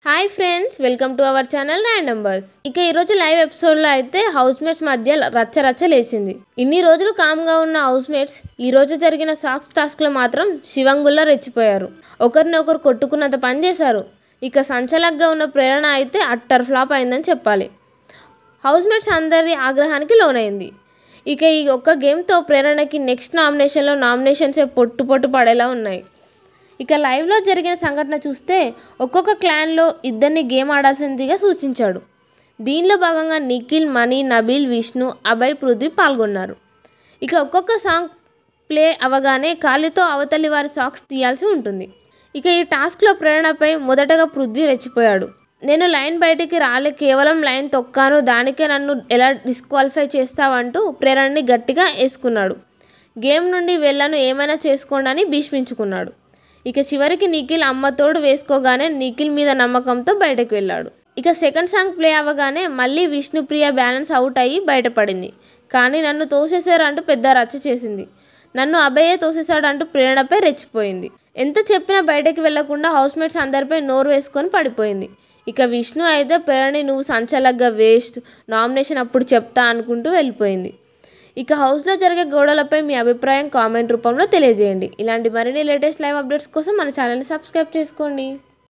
Hi friends, welcome to our channel random. ఇక ఈరోజు live ఎపిసోడ్లో అయితే హౌస్ మేట్స్ మధ్య రచ్చ లేచింది. ఇన్ని రోజులు కామ్గా ఉన్న హౌస్ మేట్స్ ఈరోజు జరిగిన సాక్స్ టాస్క్లో మాత్రం శివంగుల్లా రెచ్చిపోయారు. ఒకరినొకరు కొట్టుకున్నంత పని చేశారు. ఇక సంచలగ్గా ఉన్న ప్రేరణ అయితే అట్టర్ ఫ్లాప్ అయిందని చెప్పాలి. హౌస్ మేట్స్ అందరి ఆగ్రహానికి లోనైంది. ఇక ఈ ఒక్క గేమ్తో ప్రేరణకి నెక్స్ట్ నామినేషన్లో నామినేషన్సే పొట్టు పడేలా ఉన్నాయి. ఇక లైవ్లో జరిగిన సంఘటన చూస్తే ఒక్కొక్క క్లాన్లో ఇద్దరిని గేమ్ ఆడాల్సిందిగా సూచించాడు. దీనిలో భాగంగా నిఖిల్, మణి, నబీల్, విష్ణు, అభయ్, పృథ్వీ పాల్గొన్నారు. ఇక ఒక్కొక్క సాంగ్ ప్లే అవగానే కాలితో అవతలి వారి సాక్స్ తీయాల్సి ఉంటుంది. ఇక ఈ టాస్క్లో ప్రేరణపై మొదటగా పృథ్వీ రెచ్చిపోయాడు. నేను లైన్ బయటికి రాలే, కేవలం లైన్ తొక్కాను, దానికే నన్ను ఎలా డిస్క్వాలిఫై చేస్తావంటూ ప్రేరణని గట్టిగా వేసుకున్నాడు. గేమ్ నుండి వెళ్ళను, ఏమైనా చేసుకోండి అని భీష్మించుకున్నాడు. ఇక చివరికి నిఖిల్ అమ్మతోడు వేసుకోగానే నిఖిల్ మీద నమ్మకంతో బయటకు వెళ్ళాడు. ఇక సెకండ్ సాంగ్ ప్లే అవ్వగానే మళ్ళీ విష్ణుప్రియ బ్యాలెన్స్ అవుట్ అయ్యి బయటపడింది. కానీ నన్ను తోసేశారంటూ పెద్ద రచ్చ చేసింది. నన్ను అభయే తోసేశాడంటూ ప్రేరణపై రెచ్చిపోయింది. ఎంత చెప్పినా బయటకు వెళ్లకుండా హౌస్మేట్స్ అందరిపై నోరు వేసుకొని పడిపోయింది. ఇక విష్ణు అయితే ప్రేరణని నువ్వు సంచలగ్గా వేస్ట్, నామినేషన్ అప్పుడు చెప్తా అనుకుంటూ వెళ్ళిపోయింది. ఇక హౌస్లో జరిగే గొడవలపై మీ అభిప్రాయం కామెంట్ రూపంలో తెలియజేయండి. ఇలాంటి మరిన్ని లేటెస్ట్ లైవ్ అప్డేట్స్ కోసం మన ఛానల్ని సబ్స్క్రైబ్ చేసుకోండి.